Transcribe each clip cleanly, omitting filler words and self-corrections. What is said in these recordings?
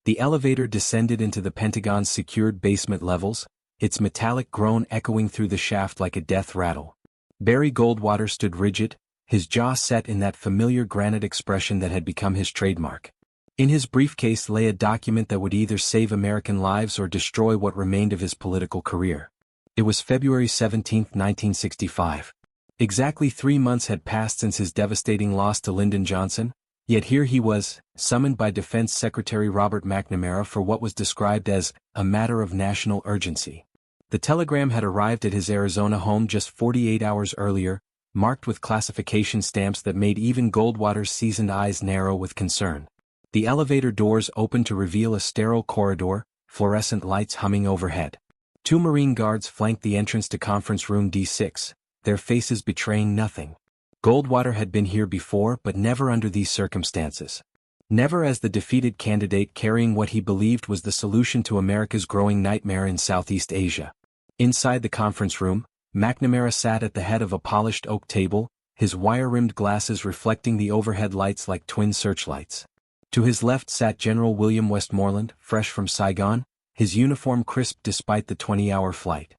The elevator descended into the Pentagon's secured basement levels, its metallic groan echoing through the shaft like a death rattle. Barry Goldwater stood rigid, his jaw set in that familiar granite expression that had become his trademark. In his briefcase lay a document that would either save American lives or destroy what remained of his political career. It was February 17, 1965. Exactly 3 months had passed since his devastating loss to Lyndon Johnson, yet here he was, summoned by Defense Secretary Robert McNamara for what was described as a matter of national urgency. The telegram had arrived at his Arizona home just 48 hours earlier, marked with classification stamps that made even Goldwater's seasoned eyes narrow with concern. The elevator doors opened to reveal a sterile corridor, fluorescent lights humming overhead. 2 Marine guards flanked the entrance to Conference Room D6, their faces betraying nothing. Goldwater had been here before, but never under these circumstances. Never as the defeated candidate carrying what he believed was the solution to America's growing nightmare in Southeast Asia. Inside the conference room, McNamara sat at the head of a polished oak table, his wire-rimmed glasses reflecting the overhead lights like twin searchlights. To his left sat General William Westmoreland, fresh from Saigon, his uniform crisp despite the 20-hour flight.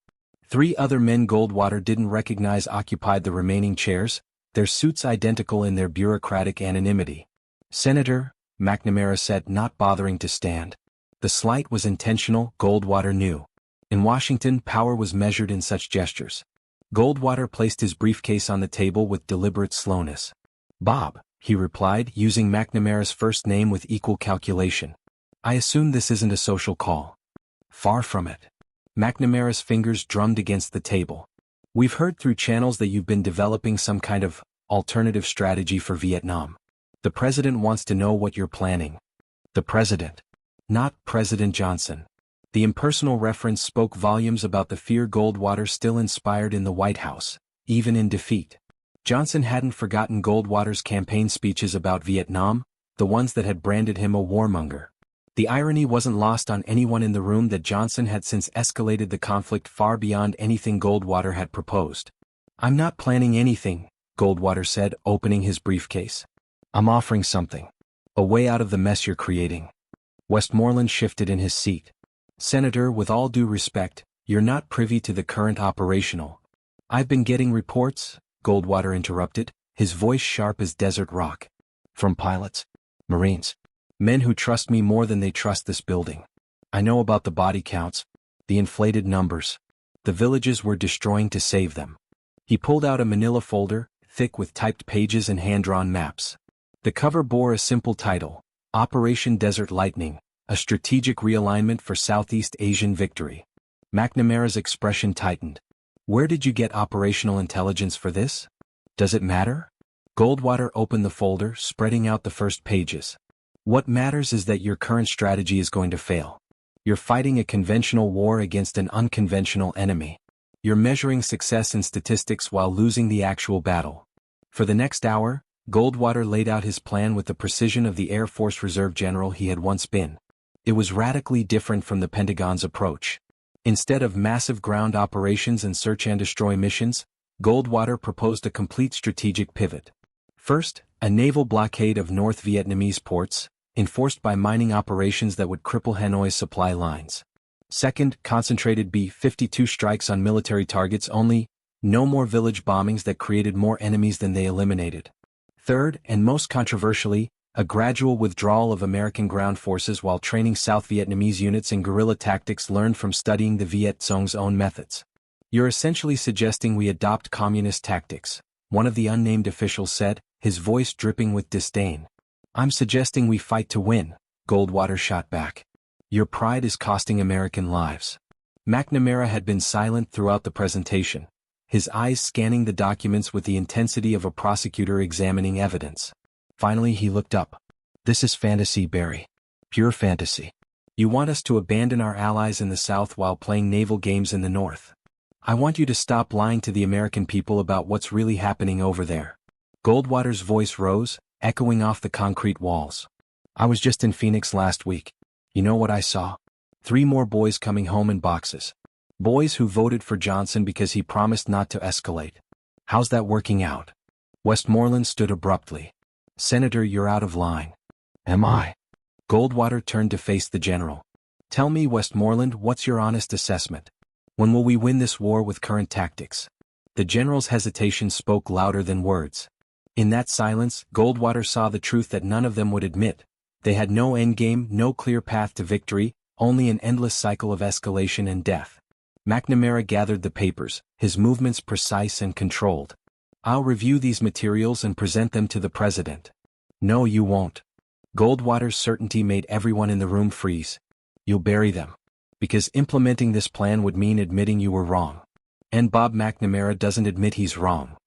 3 other men Goldwater didn't recognize occupied the remaining chairs, their suits identical in their bureaucratic anonymity. "Senator," McNamara said, not bothering to stand. The slight was intentional, Goldwater knew. In Washington, power was measured in such gestures. Goldwater placed his briefcase on the table with deliberate slowness. "Bob," he replied, using McNamara's first name with equal calculation. "I assume this isn't a social call." "Far from it." McNamara's fingers drummed against the table. "We've heard through channels that you've been developing some kind of alternative strategy for Vietnam. The president wants to know what you're planning." "The president?" "Not President Johnson." The impersonal reference spoke volumes about the fear Goldwater still inspired in the White House, even in defeat. Johnson hadn't forgotten Goldwater's campaign speeches about Vietnam, the ones that had branded him a warmonger. The irony wasn't lost on anyone in the room that Johnson had since escalated the conflict far beyond anything Goldwater had proposed. "I'm not planning anything," Goldwater said, opening his briefcase. "I'm offering something. A way out of the mess you're creating." Westmoreland shifted in his seat. "Senator, with all due respect, you're not privy to the current operational." "I've been getting reports," Goldwater interrupted, his voice sharp as desert rock. "From pilots? Marines? Men who trust me more than they trust this building. I know about the body counts, the inflated numbers. The villages we're destroying to save them." He pulled out a manila folder, thick with typed pages and hand-drawn maps. The cover bore a simple title, Operation Desert Lightning, a strategic realignment for Southeast Asian victory. McNamara's expression tightened. "Where did you get operational intelligence for this? Does it matter?" Goldwater opened the folder, spreading out the first pages. "What matters is that your current strategy is going to fail. You're fighting a conventional war against an unconventional enemy. You're measuring success in statistics while losing the actual battle." For the next hour, Goldwater laid out his plan with the precision of the Air Force Reserve general he had once been. It was radically different from the Pentagon's approach. Instead of massive ground operations and search-and-destroy missions, Goldwater proposed a complete strategic pivot. First, a naval blockade of North Vietnamese ports, enforced by mining operations that would cripple Hanoi's supply lines. Second, concentrated B-52 strikes on military targets only, no more village bombings that created more enemies than they eliminated. Third, and most controversially, a gradual withdrawal of American ground forces while training South Vietnamese units in guerrilla tactics learned from studying the Viet Cong's own methods. "You're essentially suggesting we adopt communist tactics," one of the unnamed officials said, his voice dripping with disdain. "I'm suggesting we fight to win," Goldwater shot back. "Your pride is costing American lives." McNamara had been silent throughout the presentation, his eyes scanning the documents with the intensity of a prosecutor examining evidence. Finally he looked up. "This is fantasy, Barry. Pure fantasy. You want us to abandon our allies in the South while playing naval games in the North. I want you to stop lying to the American people about what's really happening over there." Goldwater's voice rose, echoing off the concrete walls. "I was just in Phoenix last week. You know what I saw? 3 more boys coming home in boxes. Boys who voted for Johnson because he promised not to escalate. How's that working out?" Westmoreland stood abruptly. "Senator, you're out of line." "Am I?" Goldwater turned to face the general. Tell me, Westmoreland, what's your honest assessment? When will we win this war with current tactics? The general's hesitation spoke louder than words. In that silence, Goldwater saw the truth that none of them would admit. They had no endgame, no clear path to victory, only an endless cycle of escalation and death. McNamara gathered the papers, his movements precise and controlled. I'll review these materials and present them to the president. No, you won't. Goldwater's certainty made everyone in the room freeze. You'll bury them. Because implementing this plan would mean admitting you were wrong. And Bob McNamara doesn't admit he's wrong.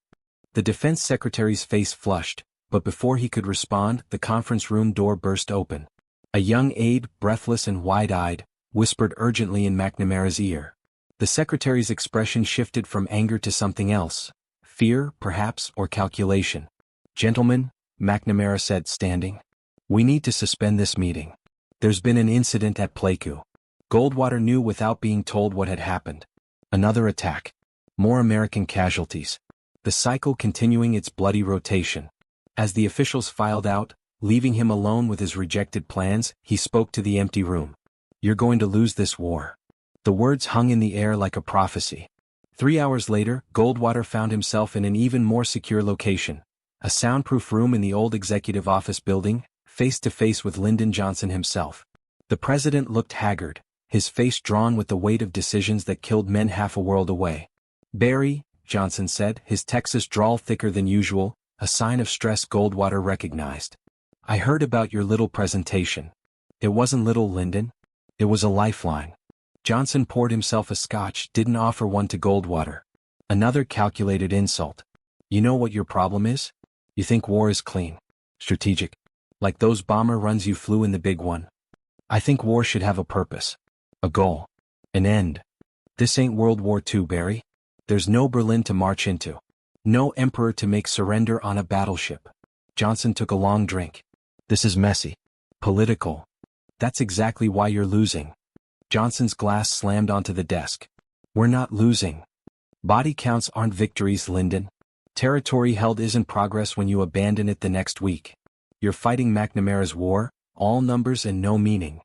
The defense secretary's face flushed, but before he could respond, the conference room door burst open. A young aide, breathless and wide-eyed, whispered urgently in McNamara's ear. The secretary's expression shifted from anger to something else. Fear, perhaps, or calculation. Gentlemen, McNamara said, standing. We need to suspend this meeting. There's been an incident at Pleiku. Goldwater knew without being told what had happened. Another attack. More American casualties. The cycle continuing its bloody rotation. As the officials filed out, leaving him alone with his rejected plans, he spoke to the empty room. You're going to lose this war. The words hung in the air like a prophecy. 3 hours later, Goldwater found himself in an even more secure location. A soundproof room in the old executive office building, face to face with Lyndon Johnson himself. The president looked haggard, his face drawn with the weight of decisions that killed men half a world away. Barry, Johnson said, his Texas drawl thicker than usual, a sign of stress Goldwater recognized. I heard about your little presentation. It wasn't little, Lyndon. It was a lifeline. Johnson poured himself a scotch, didn't offer one to Goldwater. Another calculated insult. You know what your problem is? You think war is clean. Strategic. Like those bomber runs you flew in the big one. I think war should have a purpose. A goal. An end. This ain't World War II, Barry. There's no Berlin to march into. No emperor to make surrender on a battleship. Johnson took a long drink. This is messy. Political. That's exactly why you're losing. Johnson's glass slammed onto the desk. We're not losing. Body counts aren't victories, Lyndon. Territory held isn't progress when you abandon it the next week. You're fighting McNamara's war, all numbers and no meaning.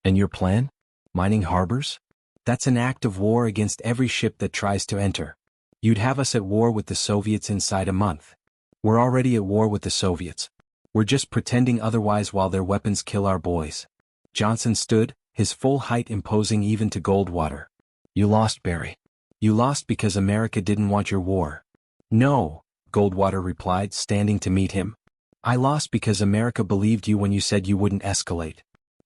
And your plan? Mining harbors? That's an act of war against every ship that tries to enter. You'd have us at war with the Soviets inside a month. We're already at war with the Soviets. We're just pretending otherwise while their weapons kill our boys. Johnson stood, his full height imposing even to Goldwater. You lost, Barry. You lost because America didn't want your war. No, Goldwater replied, standing to meet him. I lost because America believed you when you said you wouldn't escalate.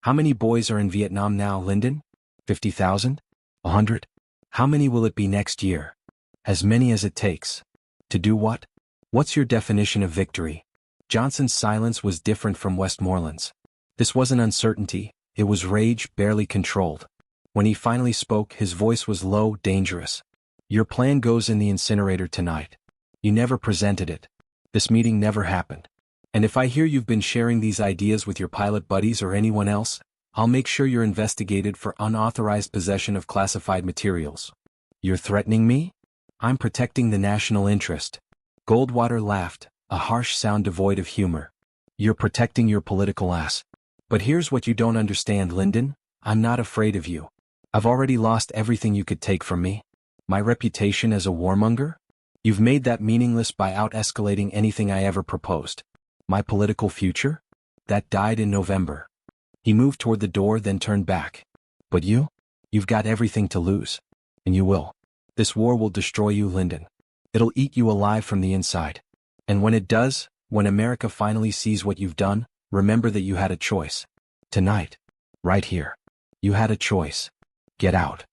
How many boys are in Vietnam now, Lyndon? 50,000? 100? How many will it be next year? As many as it takes. To do what? What's your definition of victory? Johnson's silence was different from Westmoreland's. This wasn't uncertainty, it was rage barely controlled. When he finally spoke, his voice was low, dangerous. Your plan goes in the incinerator tonight. You never presented it. This meeting never happened. And if I hear you've been sharing these ideas with your pilot buddies or anyone else, I'll make sure you're investigated for unauthorized possession of classified materials. You're threatening me? I'm protecting the national interest. Goldwater laughed, a harsh sound devoid of humor. You're protecting your political ass. But here's what you don't understand, Lyndon. I'm not afraid of you. I've already lost everything you could take from me. My reputation as a warmonger? You've made that meaningless by out-escalating anything I ever proposed. My political future? That died in November. He moved toward the door, then turned back. But you? You've got everything to lose. And you will. This war will destroy you, Lyndon. It'll eat you alive from the inside. And when it does, when America finally sees what you've done, remember that you had a choice. Tonight. Right here. You had a choice. Get out.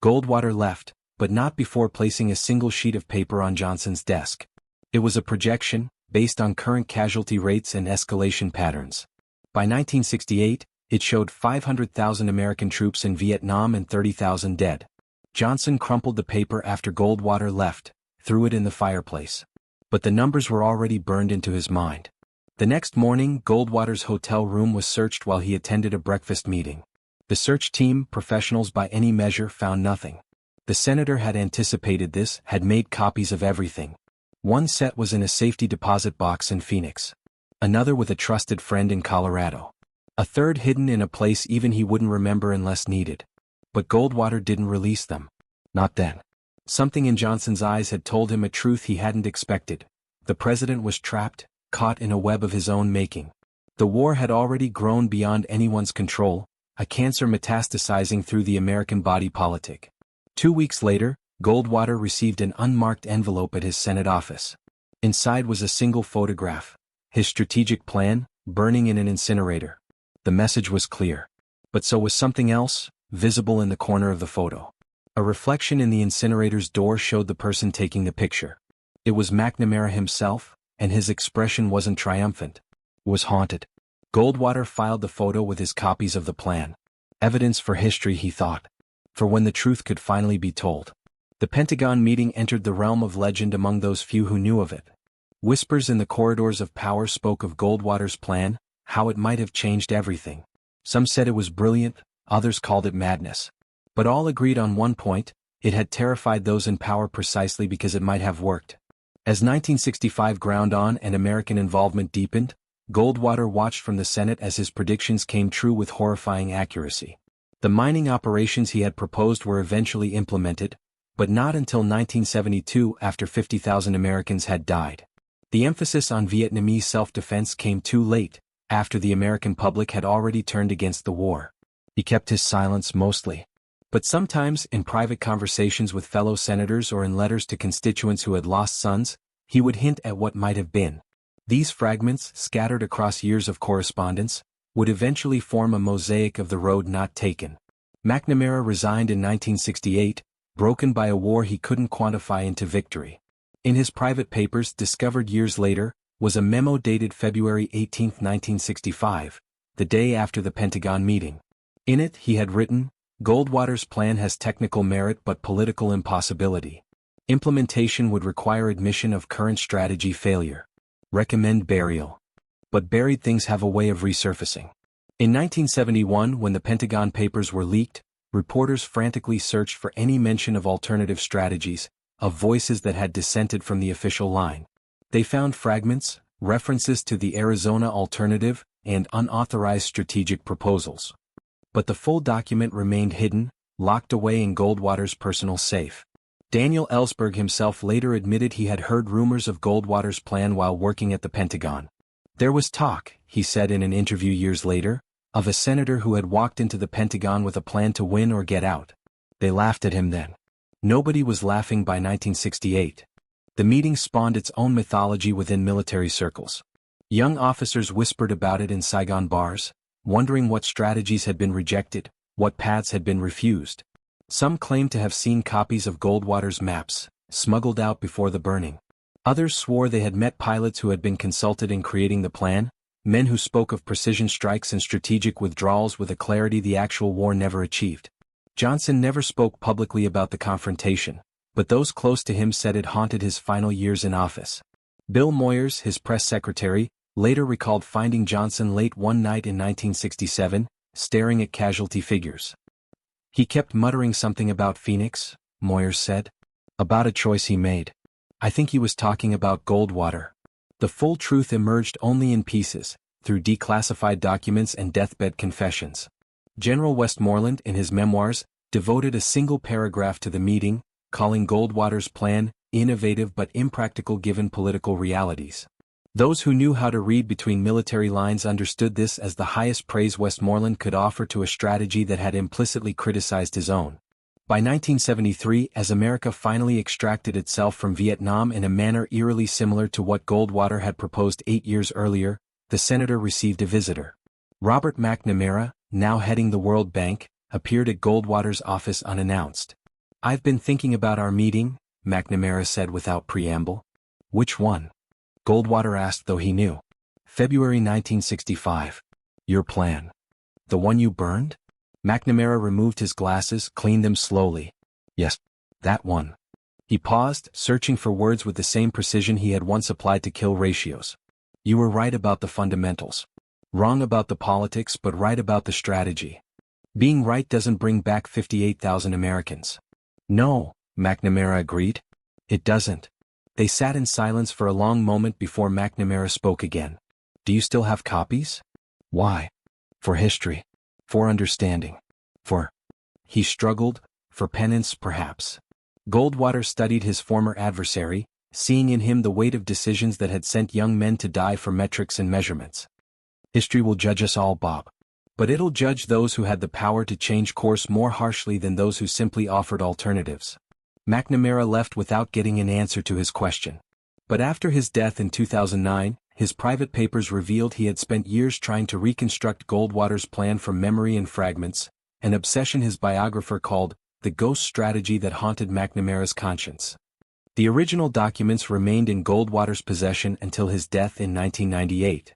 Goldwater left, but not before placing a single sheet of paper on Johnson's desk. It was a projection, based on current casualty rates and escalation patterns. By 1968, it showed 500,000 American troops in Vietnam and 30,000 dead. Johnson crumpled the paper after Goldwater left, threw it in the fireplace. But the numbers were already burned into his mind. The next morning, Goldwater's hotel room was searched while he attended a breakfast meeting. The search team, professionals by any measure, found nothing. The senator had anticipated this, had made copies of everything. One set was in a safety deposit box in Phoenix. Another with a trusted friend in Colorado. A third hidden in a place even he wouldn't remember unless needed. But Goldwater didn't release them. Not then. Something in Johnson's eyes had told him a truth he hadn't expected. The president was trapped, caught in a web of his own making. The war had already grown beyond anyone's control, a cancer metastasizing through the American body politic. 2 weeks later, Goldwater received an unmarked envelope at his Senate office. Inside was a single photograph, his strategic plan, burning in an incinerator. The message was clear. But so was something else, visible in the corner of the photo. A reflection in the incinerator's door showed the person taking the picture. It was McNamara himself, and his expression wasn't triumphant. It was haunted. Goldwater filed the photo with his copies of the plan. Evidence for history, he thought. For when the truth could finally be told. The Pentagon meeting entered the realm of legend among those few who knew of it. Whispers in the corridors of power spoke of Goldwater's plan, how it might have changed everything. Some said it was brilliant, others called it madness. But all agreed on one point: it had terrified those in power precisely because it might have worked. As 1965 ground on and American involvement deepened, Goldwater watched from the Senate as his predictions came true with horrifying accuracy. The mining operations he had proposed were eventually implemented, but not until 1972, after 50,000 Americans had died. The emphasis on Vietnamese self-defense came too late, after the American public had already turned against the war. He kept his silence mostly. But sometimes, in private conversations with fellow senators or in letters to constituents who had lost sons, he would hint at what might have been. These fragments, scattered across years of correspondence, would eventually form a mosaic of the road not taken. McNamara resigned in 1968, broken by a war he couldn't quantify into victory. In his private papers, discovered years later, was a memo dated February 18, 1965, the day after the Pentagon meeting. In it, he had written, "Goldwater's plan has technical merit but political impossibility. Implementation would require admission of current strategy failure. Recommend burial." But buried things have a way of resurfacing. In 1971, when the Pentagon papers were leaked, reporters frantically searched for any mention of alternative strategies, of voices that had dissented from the official line. They found fragments, references to the Arizona alternative, and unauthorized strategic proposals. But the full document remained hidden, locked away in Goldwater's personal safe. Daniel Ellsberg himself later admitted he had heard rumors of Goldwater's plan while working at the Pentagon. There was talk, he said in an interview years later, of a senator who had walked into the Pentagon with a plan to win or get out. They laughed at him then. Nobody was laughing by 1968. The meeting spawned its own mythology within military circles. Young officers whispered about it in Saigon bars, wondering what strategies had been rejected, what paths had been refused. Some claimed to have seen copies of Goldwater's maps, smuggled out before the burning. Others swore they had met pilots who had been consulted in creating the plan, men who spoke of precision strikes and strategic withdrawals with a clarity the actual war never achieved. Johnson never spoke publicly about the confrontation, but those close to him said it haunted his final years in office. Bill Moyers, his press secretary, later recalled finding Johnson late one night in 1967, staring at casualty figures. "He kept muttering something about Phoenix," Moyers said. "About a choice he made. I think he was talking about Goldwater." The full truth emerged only in pieces, through declassified documents and deathbed confessions. General Westmoreland, in his memoirs, devoted a single paragraph to the meeting, calling Goldwater's plan innovative but impractical given political realities. Those who knew how to read between military lines understood this as the highest praise Westmoreland could offer to a strategy that had implicitly criticized his own. By 1973, as America finally extracted itself from Vietnam in a manner eerily similar to what Goldwater had proposed 8 years earlier, the senator received a visitor. Robert McNamara, now heading the World Bank, appeared at Goldwater's office unannounced. "I've been thinking about our meeting," McNamara said without preamble. "Which one?" Goldwater asked, though he knew. "February 1965. Your plan. The one you burned?" McNamara removed his glasses, cleaned them slowly. "Yes, that one." He paused, searching for words with the same precision he had once applied to kill ratios. "You were right about the fundamentals. Wrong about the politics, but right about the strategy. Being right doesn't bring back 58,000 Americans." "No," McNamara agreed. "It doesn't." They sat in silence for a long moment before McNamara spoke again. "Do you still have copies?" "Why?" For history. For understanding. He struggled, for penance perhaps. Goldwater studied his former adversary, seeing in him the weight of decisions that had sent young men to die for metrics and measurements. History will judge us all, Bob. But it'll judge those who had the power to change course more harshly than those who simply offered alternatives. McNamara left without getting an answer to his question. But after his death in 2009, his private papers revealed he had spent years trying to reconstruct Goldwater's plan from memory and fragments, an obsession his biographer called the ghost strategy that haunted McNamara's conscience. The original documents remained in Goldwater's possession until his death in 1998.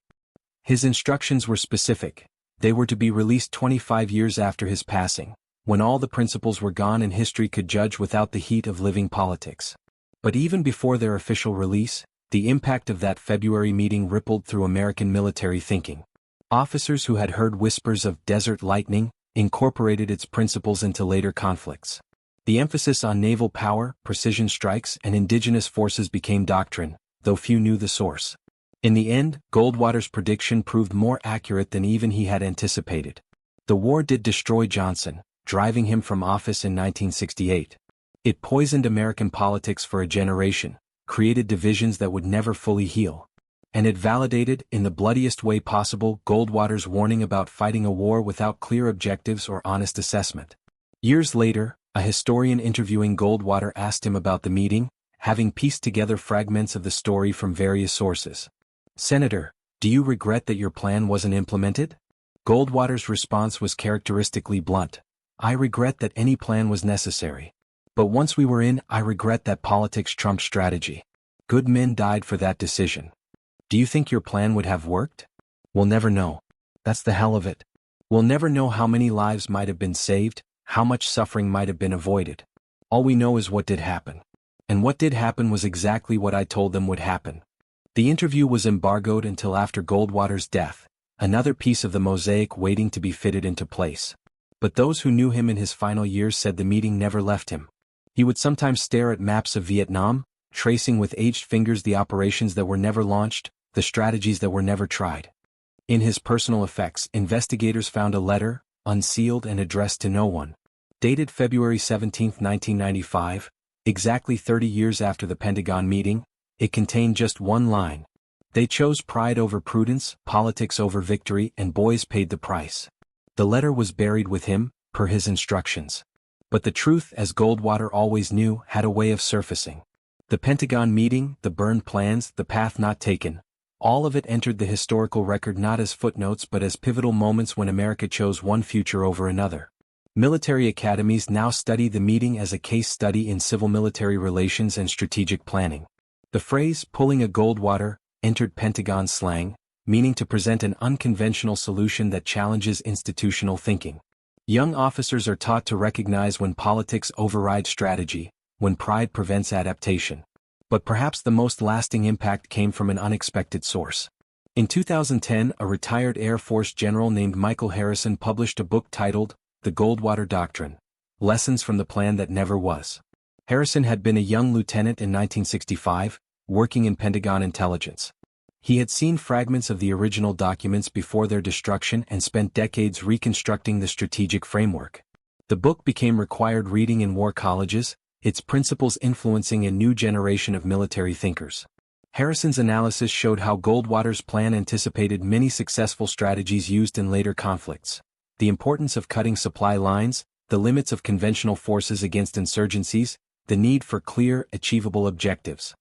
His instructions were specific. They were to be released 25 years after his passing, when all the principles were gone and history could judge without the heat of living politics. But even before their official release, the impact of that February meeting rippled through American military thinking. Officers who had heard whispers of desert lightning incorporated its principles into later conflicts. The emphasis on naval power, precision strikes, and indigenous forces became doctrine, though few knew the source. In the end, Goldwater's prediction proved more accurate than even he had anticipated. The war did destroy Johnson, driving him from office in 1968. It poisoned American politics for a generation, created divisions that would never fully heal. And it validated, in the bloodiest way possible, Goldwater's warning about fighting a war without clear objectives or honest assessment. Years later, a historian interviewing Goldwater asked him about the meeting, having pieced together fragments of the story from various sources. "Senator, do you regret that your plan wasn't implemented?" Goldwater's response was characteristically blunt. "I regret that any plan was necessary. But once we were in, I regret that politics trumped strategy. Good men died for that decision. Do you think your plan would have worked? We'll never know. That's the hell of it. We'll never know how many lives might have been saved, how much suffering might have been avoided. All we know is what did happen. And what did happen was exactly what I told them would happen." The interview was embargoed until after Goldwater's death, another piece of the mosaic waiting to be fitted into place. But those who knew him in his final years said the meeting never left him. He would sometimes stare at maps of Vietnam, tracing with aged fingers the operations that were never launched, the strategies that were never tried. In his personal effects, investigators found a letter, unsealed and addressed to no one. Dated February 17, 1995, exactly 30 years after the Pentagon meeting, it contained just one line. "They chose pride over prudence, politics over victory, and boys paid the price." The letter was buried with him, per his instructions. But the truth, as Goldwater always knew, had a way of surfacing. The Pentagon meeting, the burned plans, the path not taken, all of it entered the historical record not as footnotes but as pivotal moments when America chose one future over another. Military academies now study the meeting as a case study in civil-military relations and strategic planning. The phrase, "pulling a Goldwater," entered Pentagon slang, meaning to present an unconventional solution that challenges institutional thinking. Young officers are taught to recognize when politics override strategy, when pride prevents adaptation. But perhaps the most lasting impact came from an unexpected source. In 2010, a retired Air Force general named Michael Harrison published a book titled The Goldwater Doctrine: Lessons from the Plan That Never Was. Harrison had been a young lieutenant in 1965, working in Pentagon intelligence. He had seen fragments of the original documents before their destruction and spent decades reconstructing the strategic framework. The book became required reading in war colleges, its principles influencing a new generation of military thinkers. Harrison's analysis showed how Goldwater's plan anticipated many successful strategies used in later conflicts: the importance of cutting supply lines, the limits of conventional forces against insurgencies, the need for clear, achievable objectives.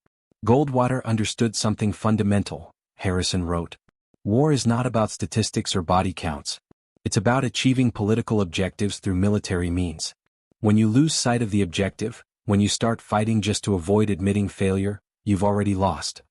Goldwater understood something fundamental, Harrison wrote. War is not about statistics or body counts. It's about achieving political objectives through military means. When you lose sight of the objective, when you start fighting just to avoid admitting failure, you've already lost.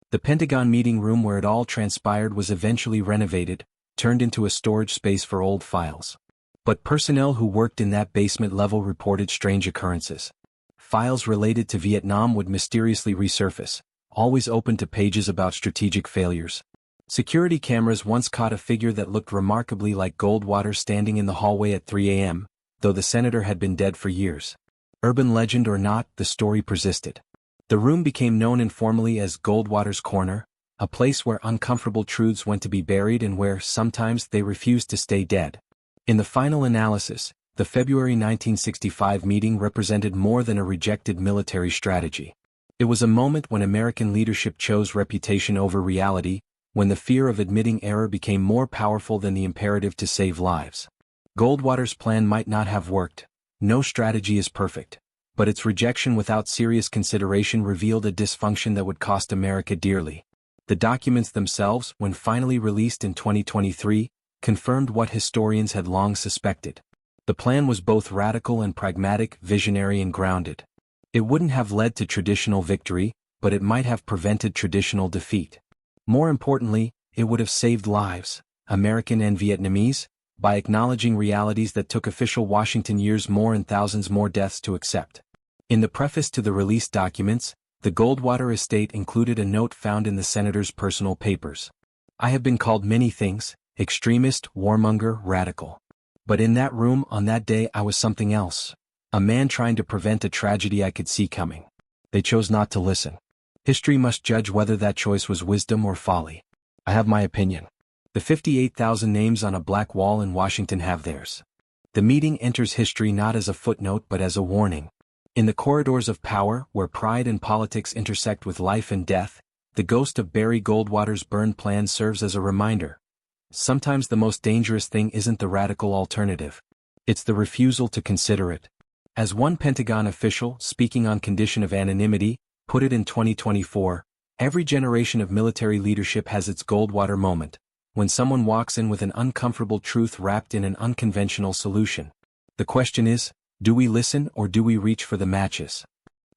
The Pentagon meeting room where it all transpired was eventually renovated, turned into a storage space for old files. But personnel who worked in that basement level reported strange occurrences. Files related to Vietnam would mysteriously resurface, always open to pages about strategic failures. Security cameras once caught a figure that looked remarkably like Goldwater standing in the hallway at 3 a.m., though the senator had been dead for years. Urban legend or not, the story persisted. The room became known informally as Goldwater's Corner, a place where uncomfortable truths went to be buried and where, sometimes, they refused to stay dead. In the final analysis, the February 1965 meeting represented more than a rejected military strategy. It was a moment when American leadership chose reputation over reality, when the fear of admitting error became more powerful than the imperative to save lives. Goldwater's plan might not have worked. No strategy is perfect. But its rejection without serious consideration revealed a dysfunction that would cost America dearly. The documents themselves, when finally released in 2023, confirmed what historians had long suspected. The plan was both radical and pragmatic, visionary and grounded. It wouldn't have led to traditional victory, but it might have prevented traditional defeat. More importantly, it would have saved lives, American and Vietnamese, by acknowledging realities that took official Washington years more and thousands more deaths to accept. In the preface to the released documents, the Goldwater estate included a note found in the senator's personal papers. "I have been called many things, extremist, warmonger, radical. But in that room on that day I was something else. A man trying to prevent a tragedy I could see coming. They chose not to listen. History must judge whether that choice was wisdom or folly. I have my opinion. The 58,000 names on a black wall in Washington have theirs." The meeting enters history not as a footnote but as a warning. In the corridors of power, where pride and politics intersect with life and death, the ghost of Barry Goldwater's burned plan serves as a reminder. Sometimes the most dangerous thing isn't the radical alternative. It's the refusal to consider it. As one Pentagon official, speaking on condition of anonymity, put it in 2024, every generation of military leadership has its Goldwater moment, when someone walks in with an uncomfortable truth wrapped in an unconventional solution. The question is, do we listen or do we reach for the matches?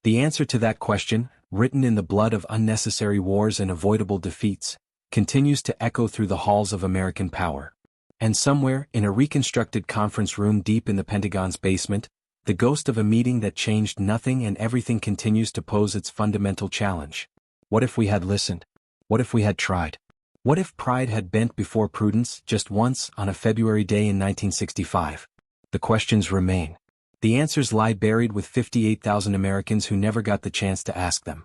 The answer to that question, written in the blood of unnecessary wars and avoidable defeats, continues to echo through the halls of American power. And somewhere, in a reconstructed conference room deep in the Pentagon's basement, the ghost of a meeting that changed nothing and everything continues to pose its fundamental challenge. What if we had listened? What if we had tried? What if pride had bent before prudence just once on a February day in 1965? The questions remain. The answers lie buried with 58,000 Americans who never got the chance to ask them.